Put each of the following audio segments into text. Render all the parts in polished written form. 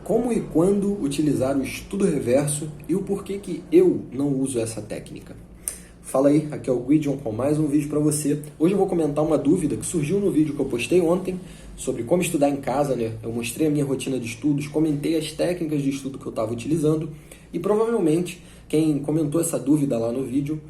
Como e quando utilizar o estudo reverso e o porquê que eu não uso essa técnica. Fala aí, aqui é o Guidion com mais um vídeo para você. Hoje eu vou comentar uma dúvida que surgiu no vídeo que eu postei ontem sobre como estudar em casa, né? Eu mostrei a minha rotina de estudos, comentei as técnicas de estudo que eu estava utilizando e provavelmente quem comentou essa dúvida lá no vídeo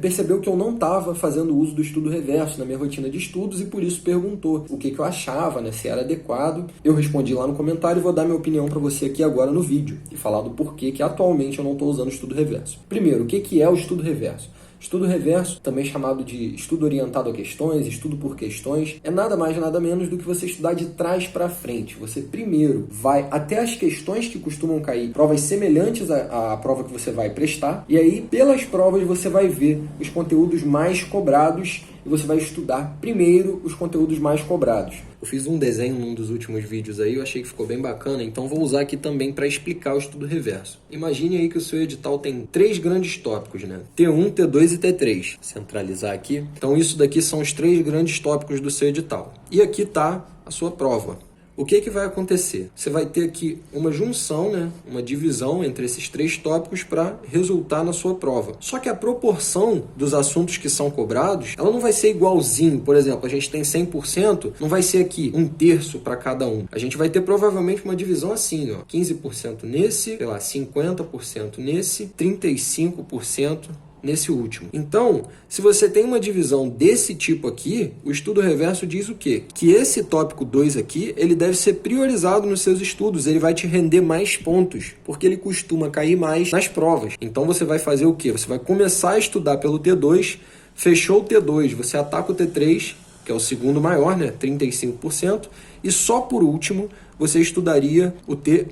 percebeu que eu não estava fazendo uso do estudo reverso na minha rotina de estudos e por isso perguntou o que eu achava, né, se era adequado. Eu respondi lá no comentário e vou dar minha opinião para você aqui agora no vídeo e falar do porquê que atualmente eu não estou usando o estudo reverso. Primeiro, o que é o estudo reverso? Estudo reverso, também chamado de estudo orientado a questões, estudo por questões, é nada mais nada menos do que você estudar de trás para frente. Você primeiro vai até as questões que costumam cair, provas semelhantes à prova que você vai prestar, e aí pelas provas você vai ver os conteúdos mais cobrados e você vai estudar primeiro os conteúdos mais cobrados. Eu fiz um desenho num dos últimos vídeos aí, eu achei que ficou bem bacana, então vou usar aqui também para explicar o estudo reverso. Imagine aí que o seu edital tem 3 grandes tópicos, né? T1, T2 e T3. Vou centralizar aqui. Então isso daqui são os 3 grandes tópicos do seu edital. E aqui está a sua prova. O que vai acontecer? Você vai ter aqui uma junção, né? Uma divisão entre esses 3 tópicos para resultar na sua prova. Só que a proporção dos assuntos que são cobrados, ela não vai ser igualzinho. Por exemplo, a gente tem 100%, não vai ser aqui 1/3 para cada um. A gente vai ter provavelmente uma divisão assim, ó. 15% nesse, sei lá, 50% nesse, 35% nesse último. Então, se você tem uma divisão desse tipo aqui, o estudo reverso diz o quê? Que esse tópico 2 aqui, ele deve ser priorizado nos seus estudos, ele vai te render mais pontos, porque ele costuma cair mais nas provas. Então você vai fazer o quê? Você vai começar a estudar pelo T2, fechou o T2, você ataca o T3, que é o segundo maior, né? 35%, e só por último você estudaria o T1.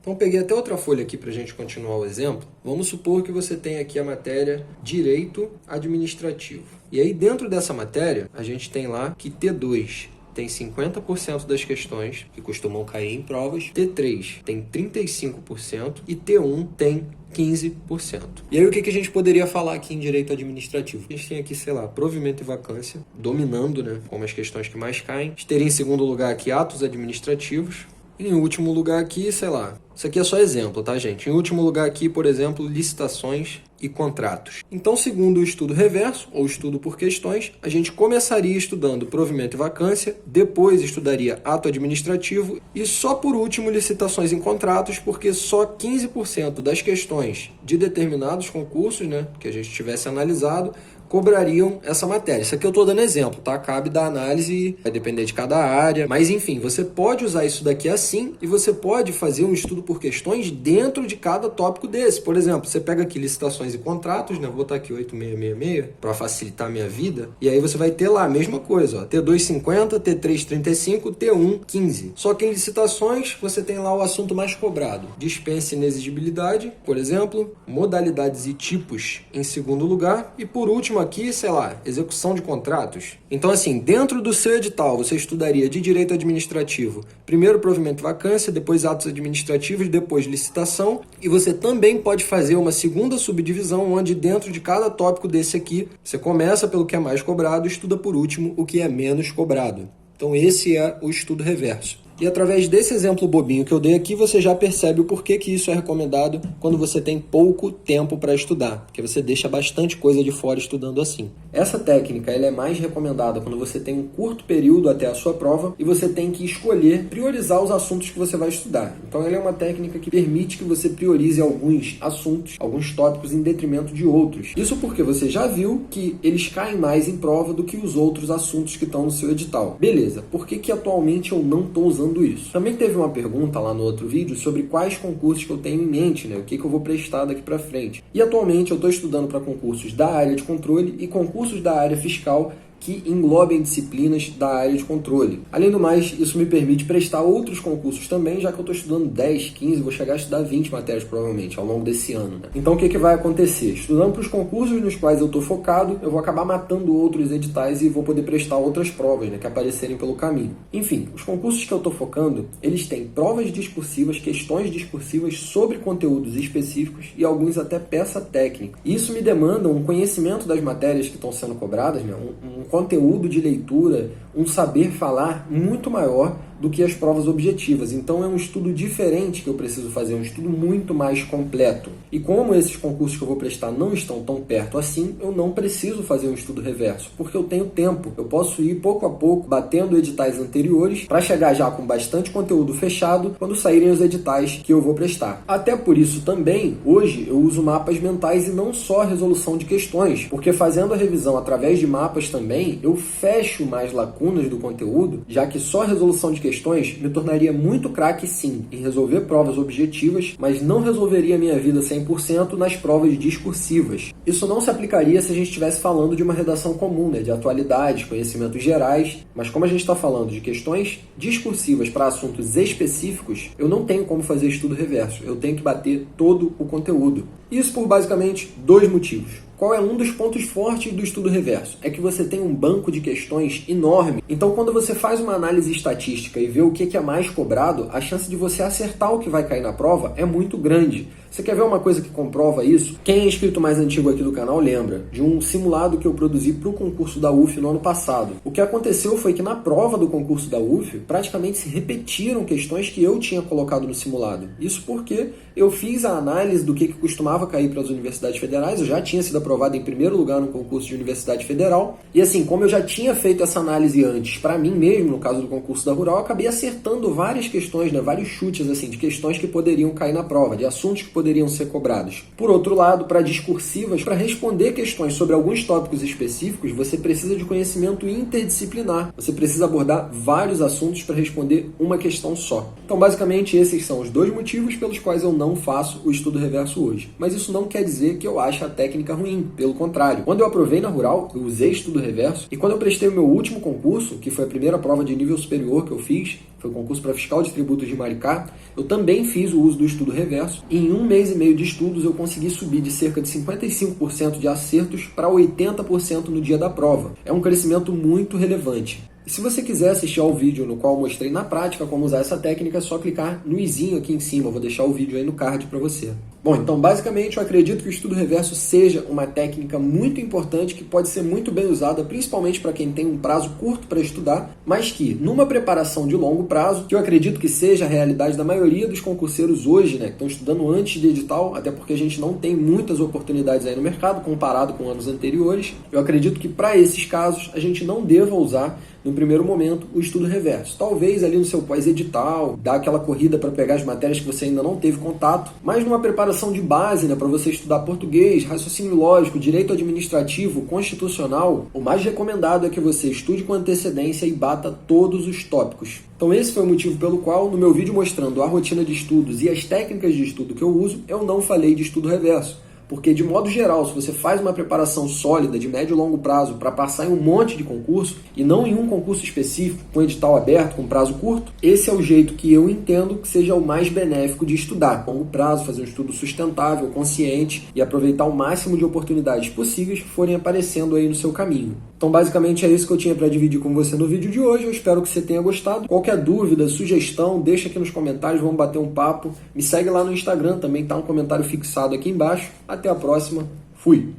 Então peguei até outra folha aqui para a gente continuar o exemplo. Vamos supor que você tem aqui a matéria Direito Administrativo. E aí dentro dessa matéria, a gente tem lá que T2 tem 50% das questões que costumam cair em provas, T3 tem 35% e T1 tem 15%. E aí o que a gente poderia falar aqui em direito administrativo? A gente tem aqui, sei lá, provimento e vacância, dominando, né, como as questões que mais caem. A gente teria em segundo lugar aqui atos administrativos. Em último lugar aqui, sei lá, isso aqui é só exemplo, tá, gente? Em último lugar aqui, por exemplo, licitações e contratos. Então, segundo o estudo reverso, ou estudo por questões, a gente começaria estudando provimento e vacância, depois estudaria ato administrativo e só por último licitações e contratos, porque só 15% das questões de determinados concursos, né, que a gente tivesse analisado, cobrariam essa matéria. Isso aqui eu estou dando exemplo, tá? Cabe da análise, vai depender de cada área, mas enfim, você pode usar isso daqui assim e você pode fazer um estudo por questões dentro de cada tópico desse. Por exemplo, você pega aqui licitações e contratos, né? Vou botar aqui 8666 para facilitar a minha vida, e aí você vai ter lá a mesma coisa, ó, T2 50, T3 35, T1 15. Só que em licitações você tem lá o assunto mais cobrado. Dispensa e inexigibilidade, por exemplo, modalidades e tipos em segundo lugar e por último aqui, sei lá, execução de contratos. Então, assim, dentro do seu edital, você estudaria de direito administrativo, primeiro provimento e vacância, depois atos administrativos, depois licitação, e você também pode fazer uma segunda subdivisão, onde dentro de cada tópico desse aqui, você começa pelo que é mais cobrado e estuda por último o que é menos cobrado. Então, esse é o estudo reverso. E através desse exemplo bobinho que eu dei aqui, você já percebe o porquê que isso é recomendado quando você tem pouco tempo para estudar, porque você deixa bastante coisa de fora estudando assim. Essa técnica ela é mais recomendada quando você tem um curto período até a sua prova e você tem que escolher, priorizar os assuntos que você vai estudar. Então ela é uma técnica que permite que você priorize alguns assuntos, alguns tópicos em detrimento de outros. Isso porque você já viu que eles caem mais em prova do que os outros assuntos que estão no seu edital. Beleza, por que atualmente eu não estou usando isso? Também teve uma pergunta lá no outro vídeo sobre quais concursos que eu tenho em mente, né? O que eu vou prestar daqui para frente. E atualmente eu estou estudando para concursos da área de controle e concursos da área fiscal que englobem disciplinas da área de controle. Além do mais, isso me permite prestar outros concursos também, já que eu estou estudando 10, 15, vou chegar a estudar 20 matérias provavelmente ao longo desse ano, né? Então o que vai acontecer? Estudando para os concursos nos quais eu estou focado, eu vou acabar matando outros editais e vou poder prestar outras provas, né, que aparecerem pelo caminho. Enfim, os concursos que eu estou focando, eles têm provas discursivas, questões discursivas sobre conteúdos específicos e alguns até peça técnica. Isso me demanda um conhecimento das matérias que estão sendo cobradas, né, um conteúdo de leitura, um saber falar muito maior do que as provas objetivas. Então é um estudo diferente que eu preciso fazer, um estudo muito mais completo. E como esses concursos que eu vou prestar não estão tão perto assim, eu não preciso fazer um estudo reverso, porque eu tenho tempo. Eu posso ir pouco a pouco, batendo editais anteriores, para chegar já com bastante conteúdo fechado quando saírem os editais que eu vou prestar. Até por isso também, hoje eu uso mapas mentais e não só resolução de questões, porque fazendo a revisão através de mapas também, eu fecho mais lacunas do conteúdo, já que só a resolução de questões me tornaria muito craque sim em resolver provas objetivas, mas não resolveria a minha vida 100% nas provas discursivas. Isso não se aplicaria se a gente estivesse falando de uma redação comum, de atualidades, conhecimentos gerais, mas como a gente está falando de questões discursivas para assuntos específicos, eu não tenho como fazer estudo reverso, eu tenho que bater todo o conteúdo. Isso por basicamente 2 motivos. Qual é um dos pontos fortes do estudo reverso? É que você tem um banco de questões enorme. Então, quando você faz uma análise estatística e vê o que é mais cobrado, a chance de você acertar o que vai cair na prova é muito grande. Você quer ver uma coisa que comprova isso? Quem é inscrito mais antigo aqui do canal lembra de um simulado que eu produzi para o concurso da UF no ano passado. O que aconteceu foi que na prova do concurso da UF, praticamente se repetiram questões que eu tinha colocado no simulado. Isso porque eu fiz a análise do que costumava cair para as universidades federais, eu já tinha sido aprovado em primeiro lugar no concurso de Universidade Federal, e assim, como eu já tinha feito essa análise antes, para mim mesmo, no caso do concurso da Rural, eu acabei acertando várias questões, vários chutes assim, de questões que poderiam cair na prova, de assuntos que poderiam ser cobrados. Por outro lado, para discursivas, para responder questões sobre alguns tópicos específicos, você precisa de conhecimento interdisciplinar, você precisa abordar vários assuntos para responder uma questão só. Então, basicamente, esses são os 2 motivos pelos quais eu não faço o estudo reverso hoje. Mas isso não quer dizer que eu ache a técnica ruim, pelo contrário. Quando eu aprovei na Rural, eu usei estudo reverso, e quando eu prestei o meu último concurso, que foi a primeira prova de nível superior que eu fiz, foi o concurso para fiscal de tributos de Maricá, eu também fiz o uso do estudo reverso, e em 1 mês e meio de estudos eu consegui subir de cerca de 55% de acertos para 80% no dia da prova. É um crescimento muito relevante. E se você quiser assistir ao vídeo no qual eu mostrei na prática como usar essa técnica, é só clicar no izinho aqui em cima, eu vou deixar o vídeo aí no card para você. Bom, então basicamente eu acredito que o estudo reverso seja uma técnica muito importante que pode ser muito bem usada, principalmente para quem tem um prazo curto para estudar, mas que numa preparação de longo prazo, que eu acredito que seja a realidade da maioria dos concurseiros hoje, que estão estudando antes de edital, até porque a gente não tem muitas oportunidades aí no mercado comparado com anos anteriores, eu acredito que para esses casos a gente não deva usar no primeiro momento, o estudo reverso. Talvez ali no seu pós-edital, dar aquela corrida para pegar as matérias que você ainda não teve contato, mas numa preparação de base, para você estudar português, raciocínio lógico, direito administrativo, constitucional, o mais recomendado é que você estude com antecedência e bata todos os tópicos. Então esse foi o motivo pelo qual, no meu vídeo mostrando a rotina de estudos e as técnicas de estudo que eu uso, eu não falei de estudo reverso. Porque, de modo geral, se você faz uma preparação sólida de médio e longo prazo para passar em um monte de concurso, e não em um concurso específico, com edital aberto, com prazo curto, esse é o jeito que eu entendo que seja o mais benéfico de estudar. A longo prazo, fazer um estudo sustentável, consciente e aproveitar o máximo de oportunidades possíveis que forem aparecendo aí no seu caminho. Então, basicamente, é isso que eu tinha para dividir com você no vídeo de hoje. Eu espero que você tenha gostado. Qualquer dúvida, sugestão, deixa aqui nos comentários, vamos bater um papo. Me segue lá no Instagram, também tá um comentário fixado aqui embaixo. Até a próxima. Fui!